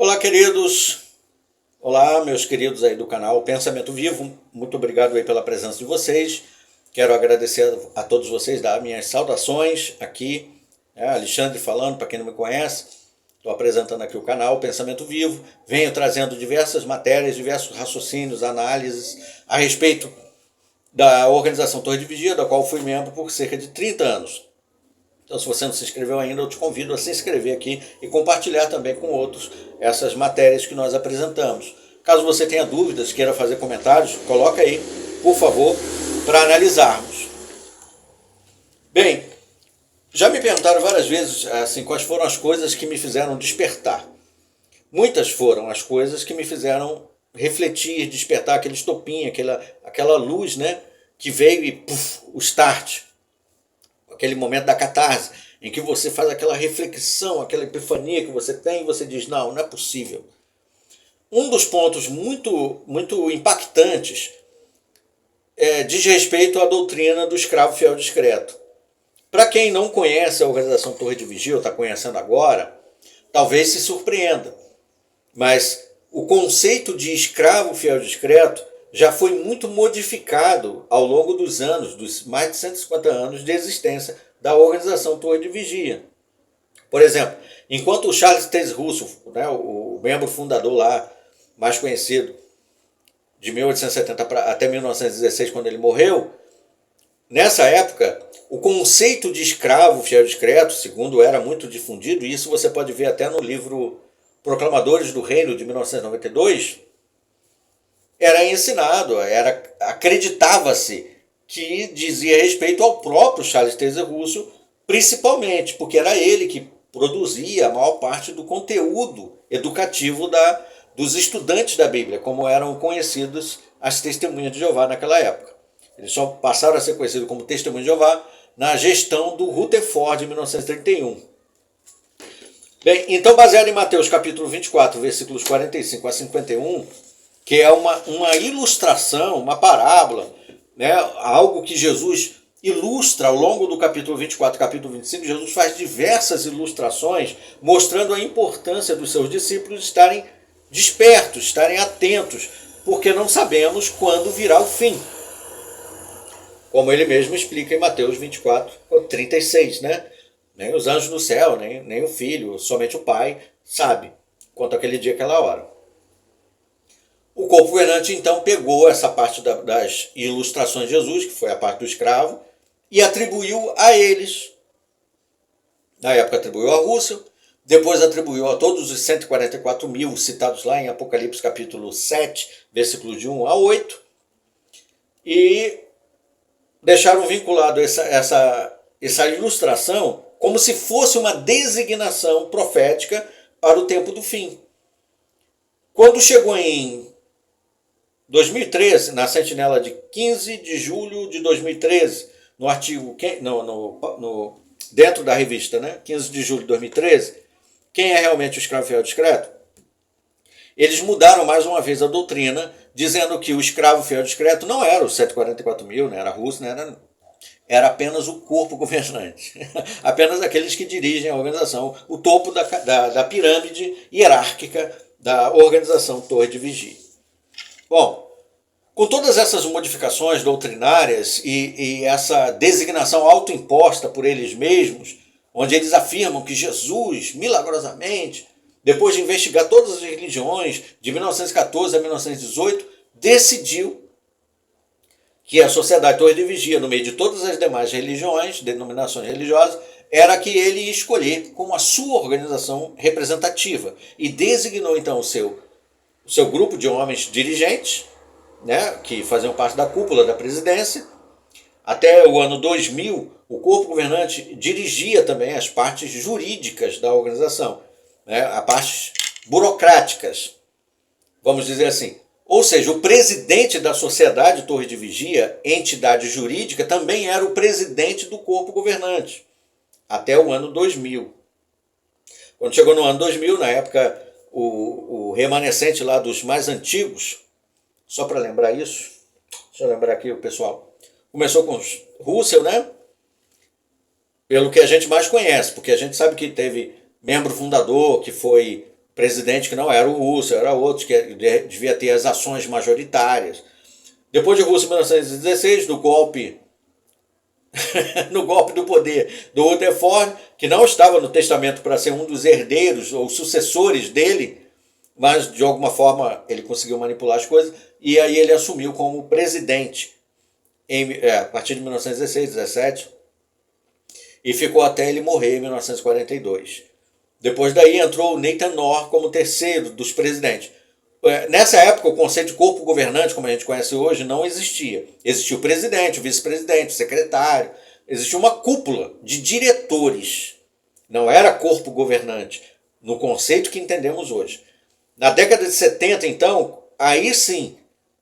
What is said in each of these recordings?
Olá, queridos. Olá, meus queridos aí do canal Pensamento Vivo. Muito obrigado aí pela presença de vocês. Quero agradecer a todos vocês, dar minhas saudações aqui. Alexandre falando, para quem não me conhece. Estou apresentando aqui o canal Pensamento Vivo. Venho trazendo diversas matérias, diversos raciocínios, análises a respeito da organização Torre de Vigia, da qual fui membro por cerca de 30 anos. Então, se você não se inscreveu ainda, eu te convido a se inscrever aqui e compartilhar também com outros essas matérias que nós apresentamos. Caso você tenha dúvidas, queira fazer comentários, coloca aí, por favor, para analisarmos. Bem, já me perguntaram várias vezes assim, quais foram as coisas que me fizeram despertar. Muitas foram as coisas que me fizeram refletir, despertar aquele estopim, aquela luz, né, que veio e puff, o start. Aquele momento da catarse, em que você faz aquela reflexão, aquela epifania que você tem e você diz, não é possível. Um dos pontos muito impactantes diz respeito à doutrina do escravo fiel discreto. Para quem não conhece a organização Torre de Vigia, ou está conhecendo agora, talvez se surpreenda. Mas o conceito de escravo fiel discreto já foi muito modificado ao longo dos anos, dos mais de 150 anos de existência da organização Torre de Vigia. Por exemplo, enquanto o Charles Taze Russell, né, o membro fundador lá, mais conhecido, de 1870 até 1916, quando ele morreu, nessa época, o conceito de escravo fiel discreto, segundo era muito difundido, e isso você pode ver até no livro Proclamadores do Reino, de 1992, era ensinado, acreditava-se que dizia respeito ao próprio Charles Taze Russell, principalmente, porque era ele que produzia a maior parte do conteúdo educativo dos estudantes da Bíblia, como eram conhecidos as testemunhas de Jeová naquela época. Eles só passaram a ser conhecidos como testemunhas de Jeová na gestão do Rutherford, em 1931. Bem, então, baseado em Mateus capítulo 24, versículos 45 a 51, que é uma ilustração, uma parábola, né, algo que Jesus ilustra ao longo do capítulo 24 e capítulo 25, Jesus faz diversas ilustrações mostrando a importância dos seus discípulos estarem despertos, estarem atentos, porque não sabemos quando virá o fim. Como ele mesmo explica em Mateus 24, 36, né? Nem os anjos no céu, nem o filho, somente o pai sabe quanto aquele dia, aquela hora. O corpo governante então pegou essa parte das ilustrações de Jesus, que foi a parte do escravo, e atribuiu a eles. Na época atribuiu a Russell, depois atribuiu a todos os 144 mil citados lá em Apocalipse capítulo 7, versículos de 1 a 8, e deixaram vinculado essa ilustração como se fosse uma designação profética para o tempo do fim. Quando chegou em 2013, na sentinela de 15 de julho de 2013, no artigo, dentro da revista, né, 15 de julho de 2013, quem é realmente o escravo fiel discreto? Eles mudaram mais uma vez a doutrina, dizendo que o escravo fiel discreto não era os 144 mil, não era russo, era apenas o corpo governante, apenas aqueles que dirigem a organização, o topo da pirâmide hierárquica da organização Torre de Vigia. Bom, com todas essas modificações doutrinárias e essa designação autoimposta por eles mesmos, onde eles afirmam que Jesus, milagrosamente, depois de investigar todas as religiões, de 1914 a 1918, decidiu que a Sociedade Torre de Vigia, no meio de todas as demais religiões, denominações religiosas, era que ele ia escolher como a sua organização representativa. E designou então o seu grupo de homens dirigentes, né, que faziam parte da cúpula da presidência. Até o ano 2000, o corpo governante dirigia também as partes jurídicas da organização, né, as partes burocráticas, vamos dizer assim. Ou seja, o presidente da Sociedade Torre de Vigia, entidade jurídica, também era o presidente do corpo governante, até o ano 2000. Quando chegou no ano 2000, na época, o remanescente lá dos mais antigos, só para lembrar isso, deixa eu lembrar aqui o pessoal, começou com Russell, né? Pelo que a gente mais conhece, porque a gente sabe que teve membro fundador, que foi presidente que não era o Russo, era outro, que devia ter as ações majoritárias. Depois de Rússia, em 1916, no golpe, no golpe do poder do Rutherford, que não estava no testamento para ser um dos herdeiros ou sucessores dele, mas de alguma forma ele conseguiu manipular as coisas, e aí ele assumiu como presidente a partir de 1916, 17, e ficou até ele morrer em 1942. Depois daí entrou o Nathan Knorr como terceiro dos presidentes. Nessa época, o conceito de corpo governante, como a gente conhece hoje, não existia. Existia o presidente, o vice-presidente, o secretário. Existia uma cúpula de diretores. Não era corpo governante, no conceito que entendemos hoje. Na década de 70, então, aí sim,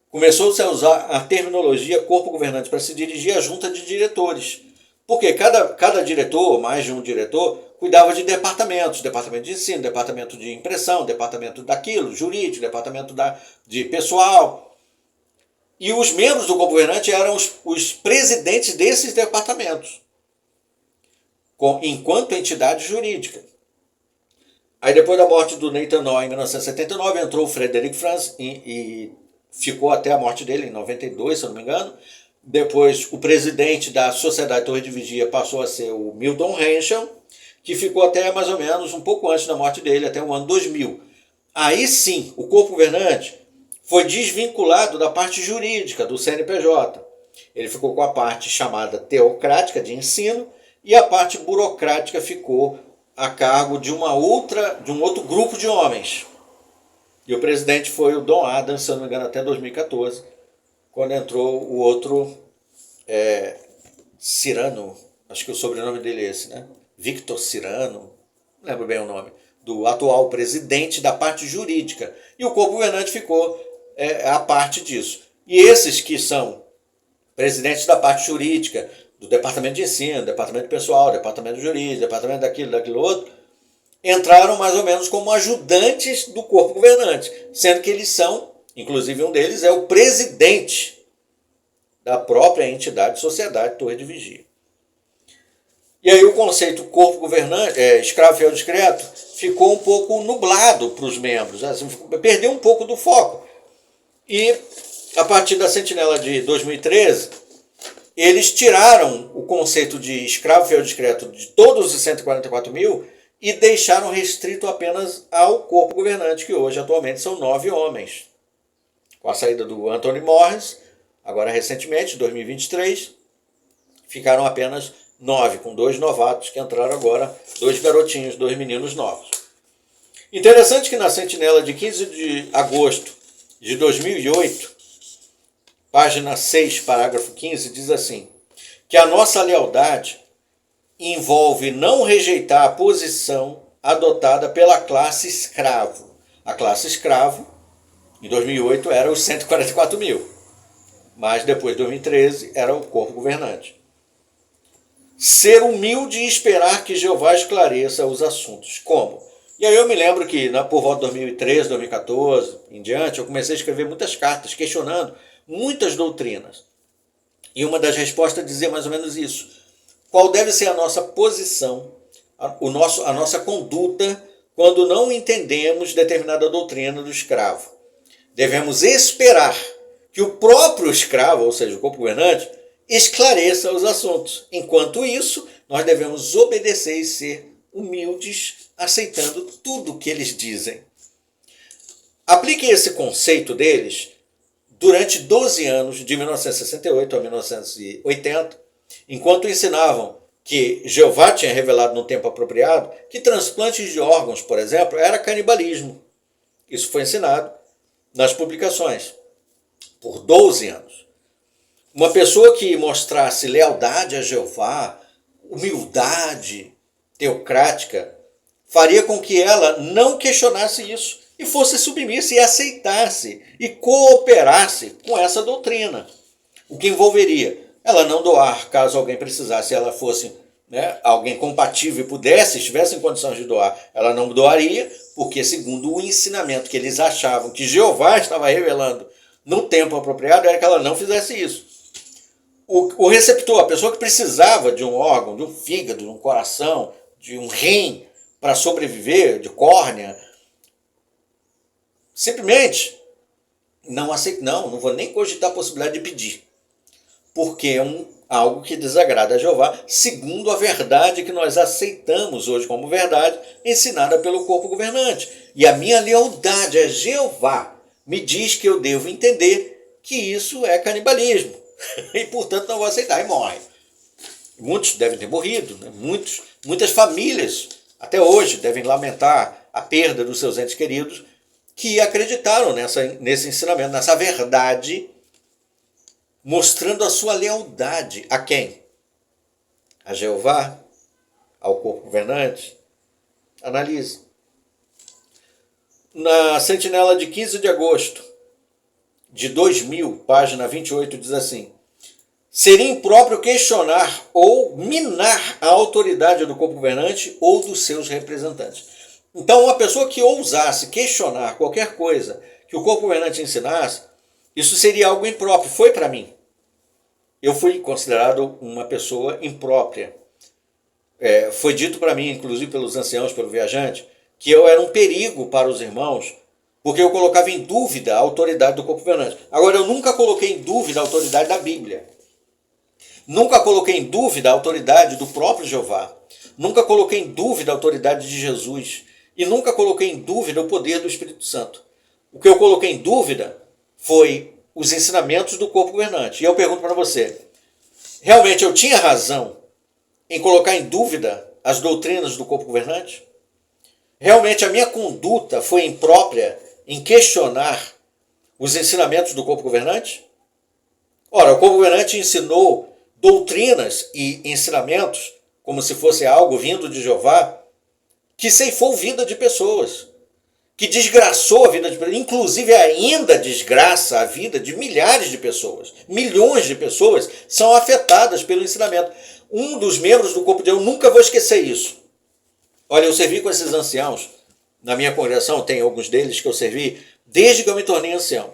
começou-se a usar a terminologia corpo governante para se dirigir à junta de diretores. Porque cada diretor, mais de um diretor, cuidava de departamentos, departamento de ensino, departamento de impressão, departamento daquilo, jurídico, departamento de pessoal. E os membros do corpo governante eram os presidentes desses departamentos, enquanto entidade jurídica. Aí depois da morte do Nathan Knorr em 1979, entrou o Frederick Franz e ficou até a morte dele em 92, se eu não me engano. Depois o presidente da Sociedade Torre de Vigia passou a ser o Milton Henschel, que ficou até mais ou menos um pouco antes da morte dele, até o ano 2000. Aí sim, o corpo governante foi desvinculado da parte jurídica do CNPJ. Ele ficou com a parte chamada teocrática de ensino e a parte burocrática ficou a cargo de um outro grupo de homens. E o presidente foi o Don Adams, se eu não me engano, até 2014, quando entrou o outro Cyrano, acho que o sobrenome dele é esse, né? Victor Cyrano, não lembro bem o nome, do atual presidente da parte jurídica. E o corpo governante ficou a parte disso. E esses que são presidentes da parte jurídica, do departamento de ensino, departamento pessoal, departamento jurídico, departamento daquilo outro, entraram mais ou menos como ajudantes do corpo governante, sendo que eles são, inclusive um deles é o presidente da própria entidade Sociedade Torre de Vigia. E aí o conceito corpo governante, escravo fiel discreto, ficou um pouco nublado para os membros, assim, perdeu um pouco do foco. E a partir da Sentinela de 2013, eles tiraram o conceito de escravo fiel discreto de todos os 144 mil e deixaram restrito apenas ao corpo governante, que hoje atualmente são 9 homens. Com a saída do Anthony Morris, agora recentemente, 2023, ficaram apenas 9, com 2 novatos que entraram agora, 2 garotinhos, 2 meninos novos. Interessante que na Sentinela de 15 de agosto de 2008, página 6, parágrafo 15, diz assim, que a nossa lealdade envolve não rejeitar a posição adotada pela classe escravo. A classe escravo, em 2008, era os 144 mil, mas depois de 2013 era o corpo governante. Ser humilde e esperar que Jeová esclareça os assuntos. Como? E aí eu me lembro que por volta de 2013, 2014, em diante, eu comecei a escrever muitas cartas questionando muitas doutrinas. E uma das respostas dizia mais ou menos isso. Qual deve ser a nossa posição, a nossa conduta, quando não entendemos determinada doutrina do escravo? Devemos esperar que o próprio escravo, ou seja, o corpo governante, esclareça os assuntos. Enquanto isso, nós devemos obedecer e ser humildes, aceitando tudo o que eles dizem. Apliquem esse conceito deles durante 12 anos, de 1968 a 1980, enquanto ensinavam que Jeová tinha revelado no tempo apropriado que transplantes de órgãos, por exemplo, era canibalismo. Isso foi ensinado nas publicações por 12 anos. Uma pessoa que mostrasse lealdade a Jeová, humildade teocrática, faria com que ela não questionasse isso e fosse submissa e aceitasse e cooperasse com essa doutrina. O que envolveria ela não doar, caso alguém precisasse, ela fosse alguém compatível e pudesse, estivesse em condições de doar, ela não doaria, porque segundo o ensinamento que eles achavam que Jeová estava revelando no tempo apropriado, era que ela não fizesse isso. O receptor, a pessoa que precisava de um órgão, de um fígado, de um coração, de um rim para sobreviver, de córnea, simplesmente não aceito, não vou nem cogitar a possibilidade de pedir, porque é algo que desagrada a Jeová, segundo a verdade que nós aceitamos hoje como verdade, ensinada pelo corpo governante. E a minha lealdade a Jeová me diz que eu devo entender que isso é canibalismo. E, portanto, não vou aceitar. E morre. Muitos devem ter morrido, né? Muitas famílias, até hoje, devem lamentar a perda dos seus entes queridos que acreditaram nesse ensinamento, nessa verdade, mostrando a sua lealdade a quem? A Jeová? Ao corpo governante? Analise. Na Sentinela de 15 de agosto de 2000, página 28, diz assim: seria impróprio questionar ou minar a autoridade do corpo governante ou dos seus representantes. Então, uma pessoa que ousasse questionar qualquer coisa que o corpo governante ensinasse, isso seria algo impróprio. Foi para mim. Eu fui considerado uma pessoa imprópria. Foi dito para mim, inclusive pelos anciãos, pelo viajante, que eu era um perigo para os irmãos, porque eu colocava em dúvida a autoridade do corpo governante. Agora, eu nunca coloquei em dúvida a autoridade da Bíblia. Nunca coloquei em dúvida a autoridade do próprio Jeová. Nunca coloquei em dúvida a autoridade de Jesus. E nunca coloquei em dúvida o poder do Espírito Santo. O que eu coloquei em dúvida foi os ensinamentos do corpo governante. E eu pergunto para você, realmente eu tinha razão em colocar em dúvida as doutrinas do corpo governante? Realmente a minha conduta foi imprópria em questionar os ensinamentos do corpo governante? Ora, o corpo governante ensinou doutrinas e ensinamentos como se fosse algo vindo de Jeová, que ceifou vida de pessoas, que desgraçou a vida de pessoas, inclusive ainda desgraça a vida de milhares de pessoas. Milhões de pessoas são afetadas pelo ensinamento. Um dos membros do corpo de Deus, nunca vou esquecer isso. Olha, eu servi com esses anciãos na minha congregação, tem alguns deles que eu servi desde que eu me tornei ancião,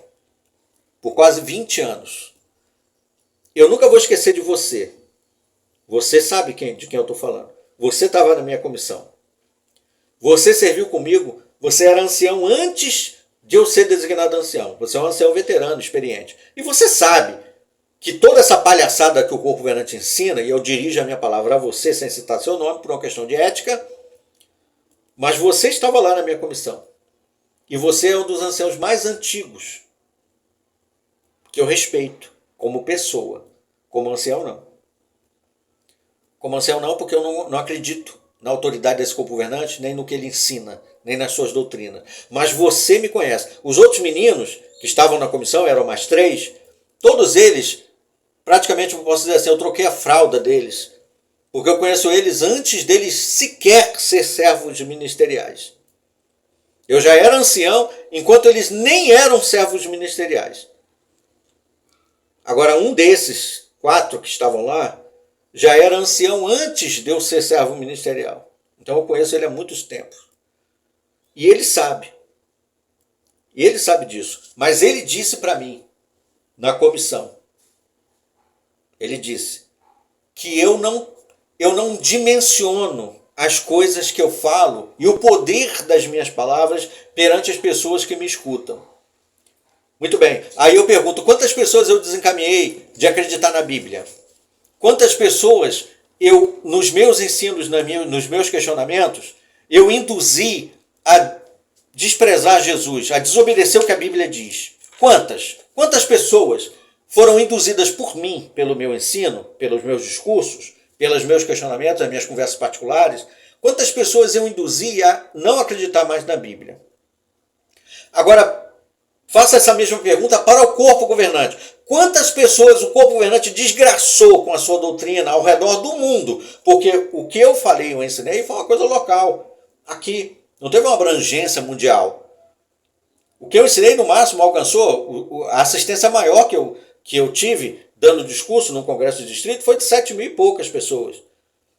por quase 20 anos. Eu nunca vou esquecer de você. Você sabe de quem eu estou falando. Você estava na minha comissão. Você serviu comigo. Você era ancião antes de eu ser designado ancião. Você é um ancião veterano, experiente. E você sabe que toda essa palhaçada que o corpo governante ensina, e eu dirijo a minha palavra a você sem citar seu nome por uma questão de ética, mas você estava lá na minha comissão. E você é um dos anciãos mais antigos que eu respeito como pessoa. Como ancião, não. Como ancião, não, porque eu não acredito na autoridade desse corpo governante, nem no que ele ensina, nem nas suas doutrinas. Mas você me conhece. Os outros meninos que estavam na comissão, eram mais 3, todos eles, praticamente, eu posso dizer assim, eu troquei a fralda deles, porque eu conheço eles antes deles sequer ser servos ministeriais. Eu já era ancião, enquanto eles nem eram servos ministeriais. Agora, um desses 4 que estavam lá, já era ancião antes de eu ser servo ministerial. Então eu conheço ele há muitos tempos. E ele sabe. E ele sabe disso. Mas ele disse para mim, na comissão, ele disse que eu não dimensiono as coisas que eu falo e o poder das minhas palavras perante as pessoas que me escutam. Muito bem. Aí eu pergunto, quantas pessoas eu desencaminhei de acreditar na Bíblia? Quantas pessoas eu, nos meus ensinos, nos meus questionamentos, eu induzi a desprezar Jesus, a desobedecer o que a Bíblia diz? Quantas? Quantas pessoas foram induzidas por mim, pelo meu ensino, pelos meus discursos, pelos meus questionamentos, as minhas conversas particulares? Quantas pessoas eu induzi a não acreditar mais na Bíblia? Agora, faça essa mesma pergunta para o corpo governante. Quantas pessoas o corpo governante desgraçou com a sua doutrina ao redor do mundo? Porque o que eu falei, eu ensinei, foi uma coisa local. Aqui. Não teve uma abrangência mundial. O que eu ensinei, no máximo, alcançou a assistência maior que eu tive, dando discurso num congresso de distrito, foi de 7 mil e poucas pessoas.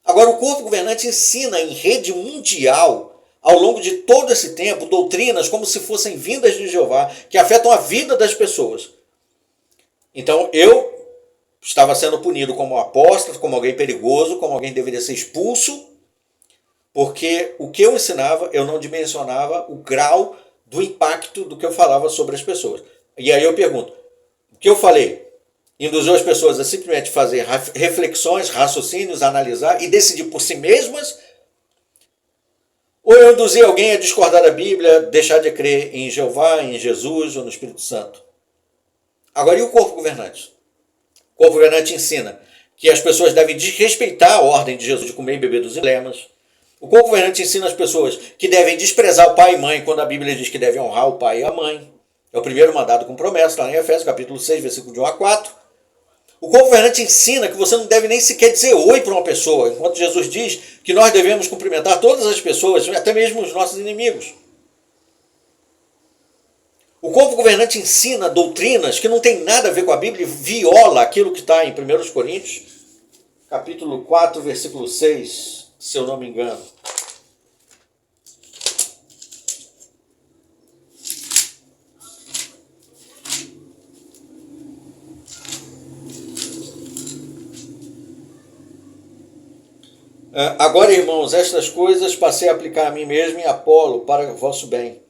Agora, o corpo governante ensina em rede mundial, ao longo de todo esse tempo, doutrinas como se fossem vindas de Jeová, que afetam a vida das pessoas. Então, eu estava sendo punido como apóstolo, como alguém perigoso, como alguém que deveria ser expulso, porque o que eu ensinava, eu não dimensionava o grau do impacto do que eu falava sobre as pessoas. E aí eu pergunto, o que eu falei induziu as pessoas a simplesmente fazer reflexões, raciocínios, analisar e decidir por si mesmas? Ou eu induzi alguém a discordar da Bíblia, deixar de crer em Jeová, em Jesus ou no Espírito Santo? Agora, e o corpo governante? O corpo governante ensina que as pessoas devem desrespeitar a ordem de Jesus de comer e beber dos emblemas. O corpo governante ensina as pessoas que devem desprezar o pai e mãe quando a Bíblia diz que devem honrar o pai e a mãe. É o primeiro mandado com promessa, lá em Efésios capítulo 6, versículo de 1 a 4. O corpo governante ensina que você não deve nem sequer dizer oi para uma pessoa, enquanto Jesus diz que nós devemos cumprimentar todas as pessoas, até mesmo os nossos inimigos. O corpo governante ensina doutrinas que não tem nada a ver com a Bíblia e viola aquilo que está em 1 Coríntios, capítulo 4, versículo 6, se eu não me engano. Agora, irmãos, estas coisas passei a aplicar a mim mesmo e a Apolo para o vosso bem,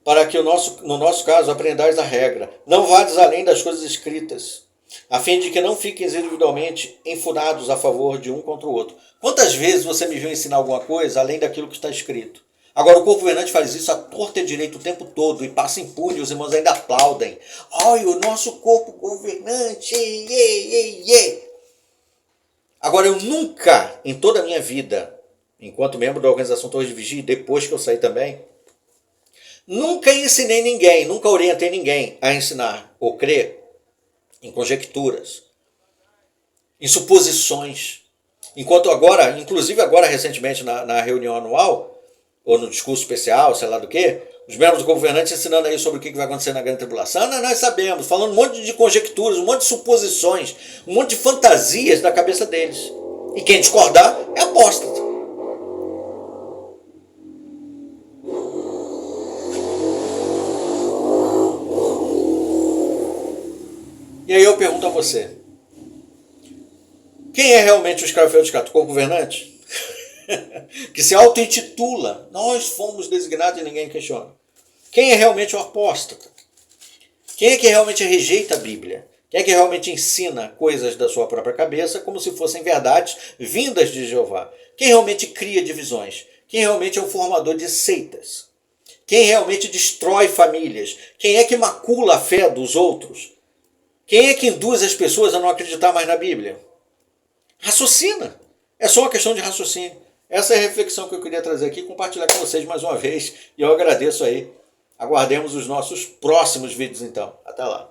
para que no nosso caso aprendais a regra. Não vades além das coisas escritas, a fim de que não fiquem individualmente enfurados a favor de um contra o outro. Quantas vezes você me viu ensinar alguma coisa além daquilo que está escrito? Agora o corpo governante faz isso à torta e direito o tempo todo e passa impune, os irmãos ainda aplaudem. Olha o nosso corpo governante, Agora, eu nunca, em toda a minha vida, enquanto membro da Organização Torre de Vigia, depois que eu saí também, nunca ensinei ninguém, nunca orientei ninguém a ensinar ou crer em conjecturas, em suposições. Enquanto agora, inclusive agora recentemente na reunião anual, ou no discurso especial, sei lá do que, os membros do governante ensinando aí sobre o que vai acontecer na grande tribulação, nós sabemos, falando um monte de conjecturas, um monte de suposições, um monte de fantasias da cabeça deles. E quem discordar é apóstata. E aí eu pergunto a você, quem é realmente o escravo fiel de Cristo? O corpo governante? Que se auto-intitula, nós fomos designados e ninguém questiona. Quem é realmente o apóstata? Quem é que realmente rejeita a Bíblia? Quem é que realmente ensina coisas da sua própria cabeça como se fossem verdades vindas de Jeová? Quem realmente cria divisões? Quem realmente é um formador de seitas? Quem realmente destrói famílias? Quem é que macula a fé dos outros? Quem é que induz as pessoas a não acreditar mais na Bíblia? Raciocina. É só uma questão de raciocínio. Essa é a reflexão que eu queria trazer aqui e compartilhar com vocês mais uma vez. E eu agradeço aí. Aguardemos os nossos próximos vídeos então. Até lá.